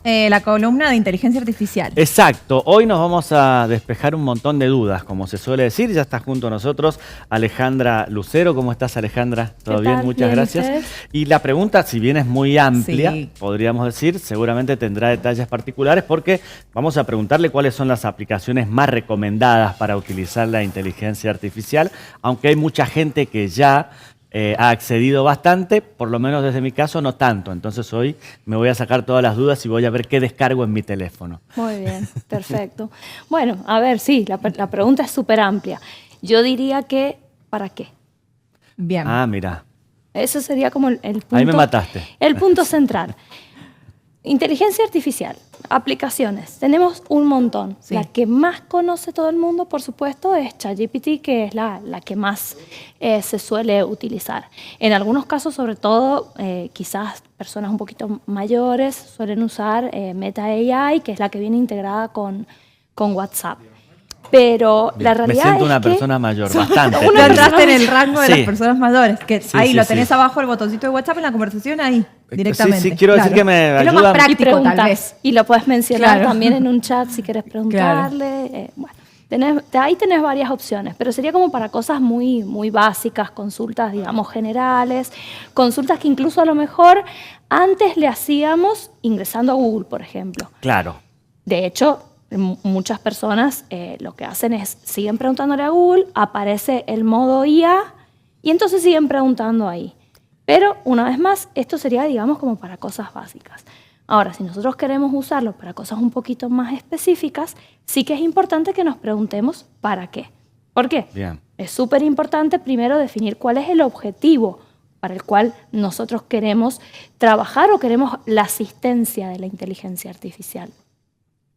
La columna de inteligencia artificial. Exacto, hoy nos vamos a despejar un montón de dudas, como se suele decir. Ya está junto a nosotros Alejandra Lucero. ¿Cómo estás, Alejandra? ¿Todo bien? Muchas gracias. Y la pregunta, si bien es muy amplia, podríamos decir, seguramente tendrá detalles particulares, porque vamos a preguntarle cuáles son las aplicaciones más recomendadas para utilizar la inteligencia artificial, aunque hay mucha gente que ya ha accedido bastante, por lo menos desde mi caso no tanto. Entonces hoy me voy a sacar todas las dudas y voy a ver qué descargo en mi teléfono. Muy bien, perfecto. Bueno, a ver, sí, la pregunta es súper amplia. Yo diría que, ¿para qué? Bien. Ah, mira. Eso sería como el punto. Ahí me mataste. El punto central. Inteligencia artificial, aplicaciones, tenemos un montón. Sí. La que más conoce todo el mundo, por supuesto, es ChatGPT, que es la que más se suele utilizar. En algunos casos, sobre todo, quizás personas un poquito mayores suelen usar Meta AI, que es la que viene integrada con WhatsApp. Pero la realidad me siento es una que persona mayor, bastante. Uno entraste en el rango de sí. las personas mayores, que sí, ahí sí, lo tenés sí. abajo el botoncito de WhatsApp en la conversación ahí, directamente. Sí, quiero decir que me ayuda. Es lo más práctico, tal vez. Y lo puedes mencionar también en un chat si quieres preguntarle. Bueno, ahí tenés varias opciones, pero sería como para cosas muy, muy básicas, consultas, digamos, generales, consultas que incluso a lo mejor antes le hacíamos ingresando a Google, por ejemplo. Claro. De hecho, muchas personas lo que hacen es, siguen preguntándole a Google, aparece el modo IA y entonces siguen preguntando ahí. Pero, una vez más, esto sería, digamos, como para cosas básicas. Ahora, si nosotros queremos usarlo para cosas un poquito más específicas, sí que es importante que nos preguntemos ¿para qué? ¿Por qué? Bien. Es súper importante primero definir cuál es el objetivo para el cual nosotros queremos trabajar o queremos la asistencia de la inteligencia artificial.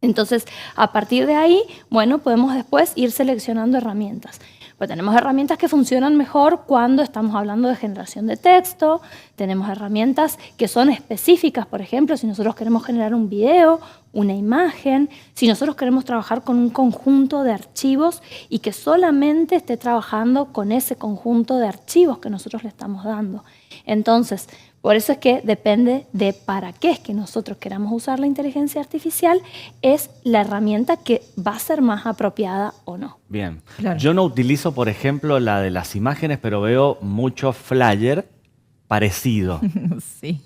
Entonces, a partir de ahí, bueno, podemos después ir seleccionando herramientas. Pues tenemos herramientas que funcionan mejor cuando estamos hablando de generación de texto, tenemos herramientas que son específicas, por ejemplo, si nosotros queremos generar un video, una imagen, si nosotros queremos trabajar con un conjunto de archivos y que solamente esté trabajando con ese conjunto de archivos que nosotros le estamos dando. Entonces, por eso es que depende de para qué es que nosotros queramos usar la inteligencia artificial, es la herramienta que va a ser más apropiada o no. Bien. Claro. Yo no utilizo, por ejemplo, la de las imágenes, pero veo mucho flyer parecido. Sí.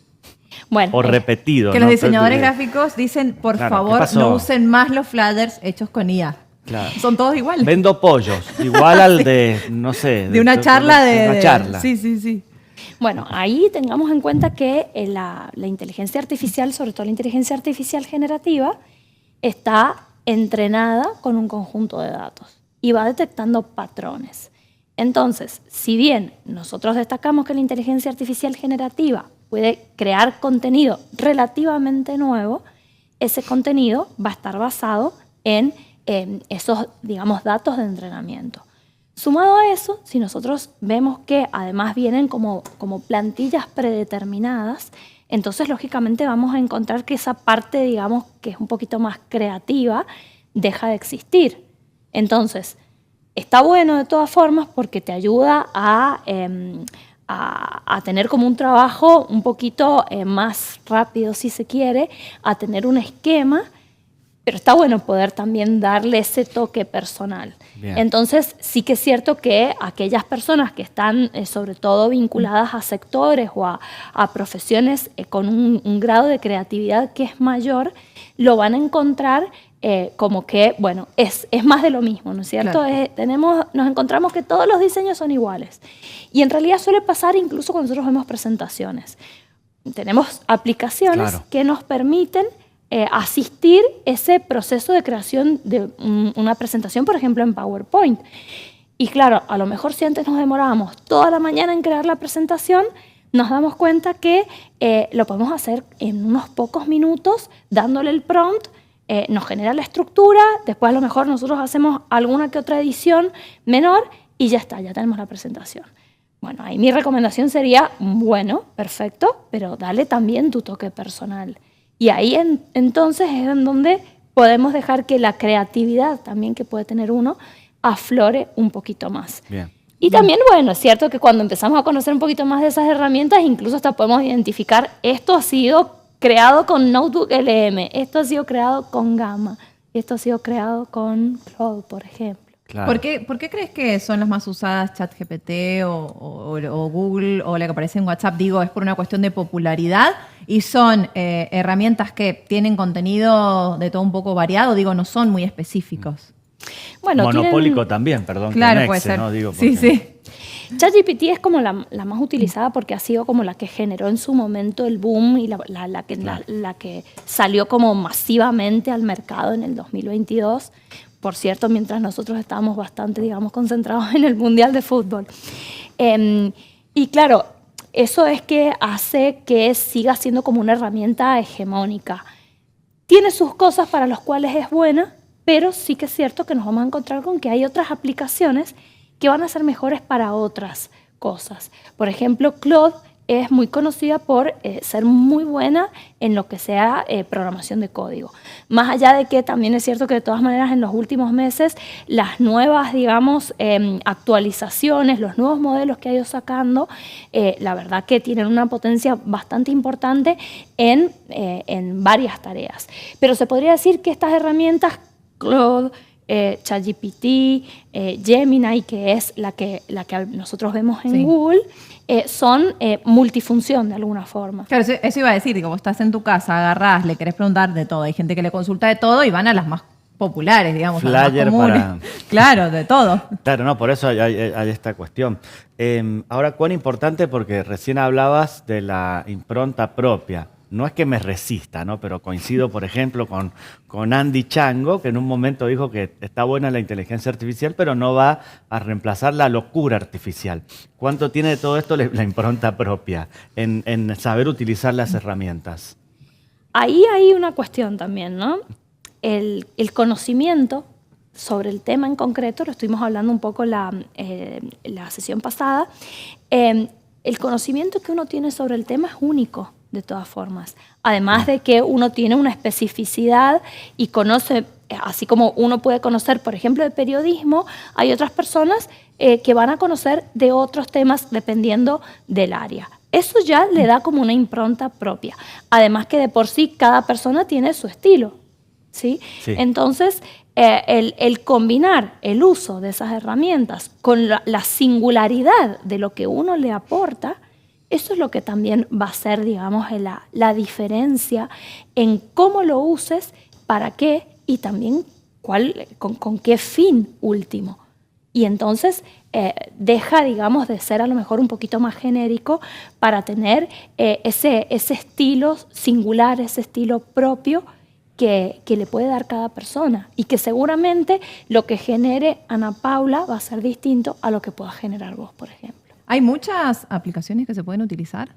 Bueno, o repetido. Que ¿no? los diseñadores gráficos dicen, por favor, no usen más los flyers hechos con IA. Claro. Son todos iguales. Vendo pollos, igual al de, no sé. De una charla de... Una charla. Sí, sí, sí. Bueno, ahí tengamos en cuenta que la inteligencia artificial, sobre todo la inteligencia artificial generativa, está entrenada con un conjunto de datos y va detectando patrones. Entonces, si bien nosotros destacamos que la inteligencia artificial generativa puede crear contenido relativamente nuevo, ese contenido va a estar basado en esos, digamos, datos de entrenamiento. Sumado a eso, si nosotros vemos que además vienen como plantillas predeterminadas, entonces lógicamente vamos a encontrar que esa parte, digamos, que es un poquito más creativa, deja de existir. Entonces, está bueno de todas formas porque te ayuda a tener como un trabajo un poquito más rápido, si se quiere, a tener un esquema, pero está bueno poder también darle ese toque personal. Bien. Entonces, sí que es cierto que aquellas personas que están sobre todo vinculadas a sectores o a profesiones con un grado de creatividad que es mayor, lo van a encontrar como que, bueno, es más de lo mismo, ¿no es cierto? Claro. Nos encontramos que todos los diseños son iguales. Y en realidad suele pasar incluso cuando nosotros vemos presentaciones. Tenemos aplicaciones que nos permiten asistir ese proceso de creación de una presentación, por ejemplo, en PowerPoint. Y claro, a lo mejor si antes nos demorábamos toda la mañana en crear la presentación, nos damos cuenta que lo podemos hacer en unos pocos minutos, dándole el prompt, nos genera la estructura, después a lo mejor nosotros hacemos alguna que otra edición menor y ya está, ya tenemos la presentación. Bueno, ahí mi recomendación sería, bueno, perfecto, pero dale también tu toque personal. Y ahí entonces es en donde podemos dejar que la creatividad también que puede tener uno aflore un poquito más. Bien. Y también, bueno, es cierto que cuando empezamos a conocer un poquito más de esas herramientas, incluso hasta podemos identificar, esto ha sido creado con Notebook LM, esto ha sido creado con Gamma, esto ha sido creado con Claude, por ejemplo. Claro. ¿Por qué crees que son las más usadas ChatGPT o Google o la que aparece en WhatsApp? Digo, ¿es por una cuestión de popularidad? Y son herramientas que tienen contenido de todo un poco variado, digo, no son muy específicos. Bueno, monopólico también, perdón. Claro, que puede ser. ¿no? Digo, sí, sí. ChatGPT es como la más utilizada porque ha sido como la que generó en su momento el boom y la que salió como masivamente al mercado en el 2022. Por cierto, mientras nosotros estábamos bastante, digamos, concentrados en el Mundial de Fútbol. Y claro, eso es que hace que siga siendo como una herramienta hegemónica. Tiene sus cosas para las cuales es buena, pero sí que es cierto que nos vamos a encontrar con que hay otras aplicaciones que van a ser mejores para otras cosas. Por ejemplo, Claude es muy conocida por ser muy buena en lo que sea programación de código. Más allá de que también es cierto que de todas maneras en los últimos meses las nuevas, digamos, actualizaciones, los nuevos modelos que ha ido sacando, la verdad que tienen una potencia bastante importante en varias tareas. Pero se podría decir que estas herramientas, Claude, ChatGPT, Gemini, que es la que nosotros vemos en Google, son multifunción de alguna forma. Claro, eso iba a decir, que vos estás en tu casa, agarrás, le querés preguntar de todo. Hay gente que le consulta de todo y van a las más populares, digamos, Flyer a las más comunes. para... Claro, de todo. Claro, no, por eso hay esta cuestión. Ahora, cuán importante, porque recién hablabas de la impronta propia. No es que me resista, ¿no? Pero coincido, por ejemplo, con Andy Chango, que en un momento dijo que está buena la inteligencia artificial, pero no va a reemplazar la locura artificial. ¿Cuánto tiene de todo esto la impronta propia en saber utilizar las herramientas? Ahí hay una cuestión también, ¿no? El conocimiento sobre el tema en concreto, lo estuvimos hablando un poco la sesión pasada, el conocimiento que uno tiene sobre el tema es único. De todas formas, además de que uno tiene una especificidad y conoce, así como uno puede conocer, por ejemplo, de periodismo, hay otras personas que van a conocer de otros temas dependiendo del área. Eso ya le da como una impronta propia. Además que de por sí cada persona tiene su estilo, ¿sí? Sí. Entonces, el combinar el uso de esas herramientas con la singularidad de lo que uno le aporta, eso es lo que también va a ser, digamos, la diferencia en cómo lo uses, para qué y también con qué fin último. Y entonces deja, digamos, de ser a lo mejor un poquito más genérico para tener ese estilo singular, ese estilo propio que le puede dar cada persona y que seguramente lo que genere Ana Paula va a ser distinto a lo que pueda generar vos, por ejemplo. ¿Hay muchas aplicaciones que se pueden utilizar?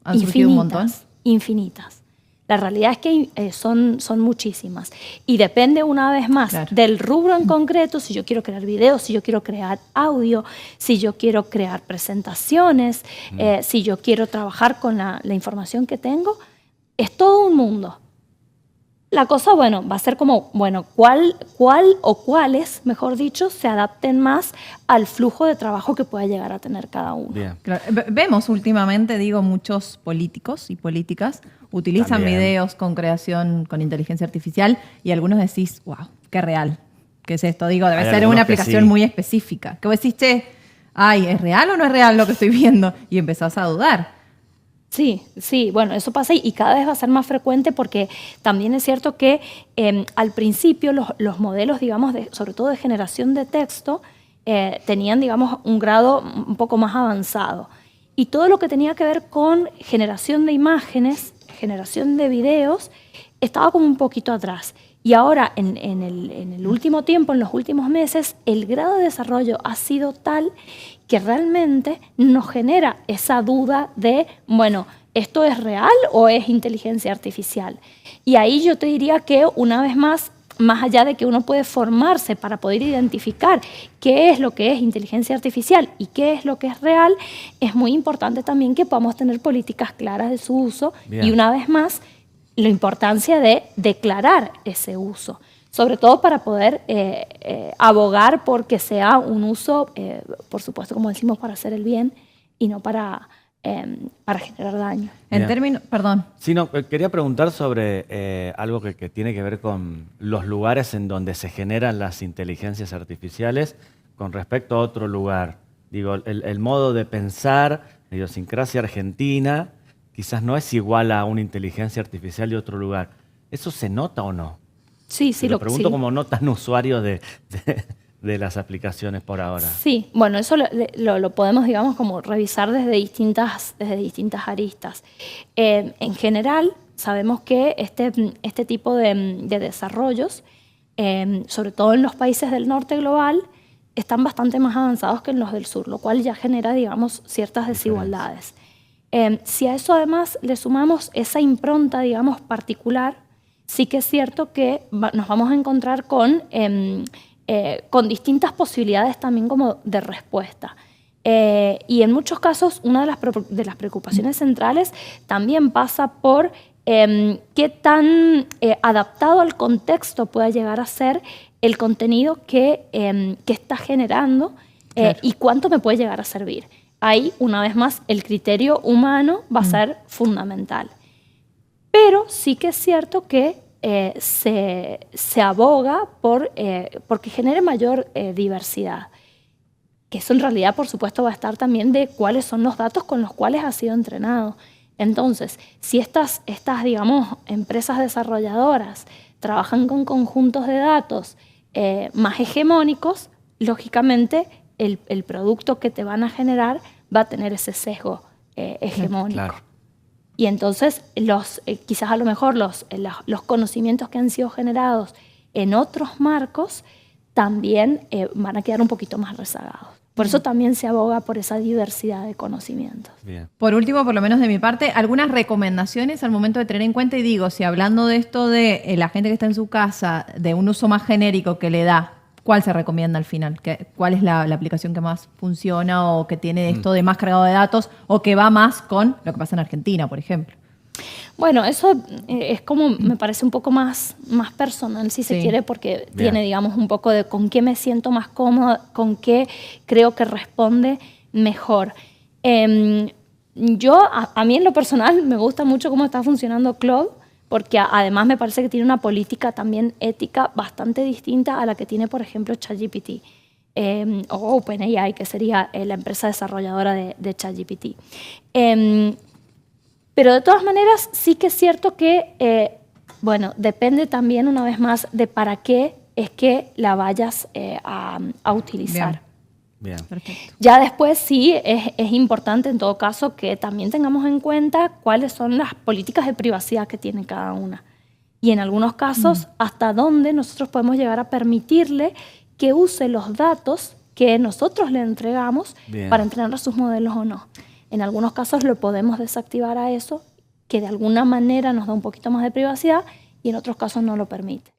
¿Han surgido un montón? Infinitas. La realidad es que son muchísimas. Y depende una vez más del rubro en concreto, si yo quiero crear videos, si yo quiero crear audio, si yo quiero crear presentaciones, si yo quiero trabajar con la información que tengo. Es todo un mundo. La cosa, bueno, va a ser como, bueno, cuál o cuáles, mejor dicho, se adapten más al flujo de trabajo que pueda llegar a tener cada uno. Claro. Vemos últimamente, digo, muchos políticos y políticas utilizan videos con creación con inteligencia artificial y algunos decís, wow, qué real. ¿Qué es esto? Digo, debe ser una aplicación muy específica. Que vos decís, ay, ¿es real o no es real lo que estoy viendo? Y empezás a dudar. Sí, bueno, eso pasa y cada vez va a ser más frecuente porque también es cierto que al principio los modelos, digamos, sobre todo de generación de texto, tenían, digamos, un grado un poco más avanzado. Y todo lo que tenía que ver con generación de imágenes, generación de videos, estaba como un poquito atrás. Y ahora, en el último tiempo, en los últimos meses, el grado de desarrollo ha sido tal que realmente nos genera esa duda de, bueno, ¿esto es real o es inteligencia artificial? Y ahí yo te diría que, una vez más allá de que uno puede formarse para poder identificar qué es lo que es inteligencia artificial y qué es lo que es real, es muy importante también que podamos tener políticas claras de su uso. Bien. Y una vez más, la importancia de declarar ese uso, sobre todo para poder abogar por que sea un uso, por supuesto, como decimos, para hacer el bien y no para para generar daño. En términos, perdón. Sí, no, quería preguntar sobre algo que tiene que ver con los lugares en donde se generan las inteligencias artificiales con respecto a otro lugar. Digo, el modo de pensar, la idiosincrasia argentina, quizás no es igual a una inteligencia artificial de otro lugar. ¿Eso se nota o no? Sí, sí. Lo pregunto como no tan usuario de las aplicaciones por ahora. Sí, bueno, eso lo podemos, digamos, como revisar desde distintas aristas. En general, sabemos que este tipo de desarrollos, sobre todo en los países del norte global, están bastante más avanzados que en los del sur, lo cual ya genera, digamos, ciertas desigualdades. Si a eso además le sumamos esa impronta, digamos, particular, sí que es cierto que nos vamos a encontrar con distintas posibilidades también como de respuesta. Y en muchos casos una de las preocupaciones centrales también pasa por qué tan adaptado al contexto pueda llegar a ser el contenido que está generando claro. Y cuánto me puede llegar a servir. Ahí, una vez más, el criterio humano va a ser fundamental. Pero sí que es cierto que se aboga porque genere mayor diversidad. Que eso en realidad, por supuesto, va a estar también de cuáles son los datos con los cuales ha sido entrenado. Entonces, si estas digamos, empresas desarrolladoras trabajan con conjuntos de datos más hegemónicos, lógicamente el producto que te van a generar va a tener ese sesgo hegemónico. Claro. Y entonces, quizás a lo mejor los conocimientos que han sido generados en otros marcos también van a quedar un poquito más rezagados. Por eso también se aboga por esa diversidad de conocimientos. Bien. Por último, por lo menos de mi parte, algunas recomendaciones al momento de tener en cuenta, y digo, si hablando de esto de la gente que está en su casa, de un uso más genérico que le da, ¿cuál se recomienda al final? ¿Cuál es la aplicación que más funciona o que tiene esto de más cargado de datos o que va más con lo que pasa en Argentina, por ejemplo? Bueno, eso es como, me parece un poco más personal, si se quiere, porque tiene, digamos, un poco de con qué me siento más cómoda, con qué creo que responde mejor. A mí en lo personal me gusta mucho cómo está funcionando Claude, porque además me parece que tiene una política también ética bastante distinta a la que tiene, por ejemplo, ChatGPT o OpenAI, que sería la empresa desarrolladora de ChatGPT. Pero de todas maneras sí que es cierto que, bueno, depende también una vez más de para qué es que la vayas a utilizar. Bien. Perfecto. Ya después sí es importante en todo caso que también tengamos en cuenta cuáles son las políticas de privacidad que tiene cada una. Y en algunos casos hasta dónde nosotros podemos llegar a permitirle que use los datos que nosotros le entregamos para entrenar a sus modelos o no. En algunos casos lo podemos desactivar a eso, que de alguna manera nos da un poquito más de privacidad, y en otros casos no lo permite.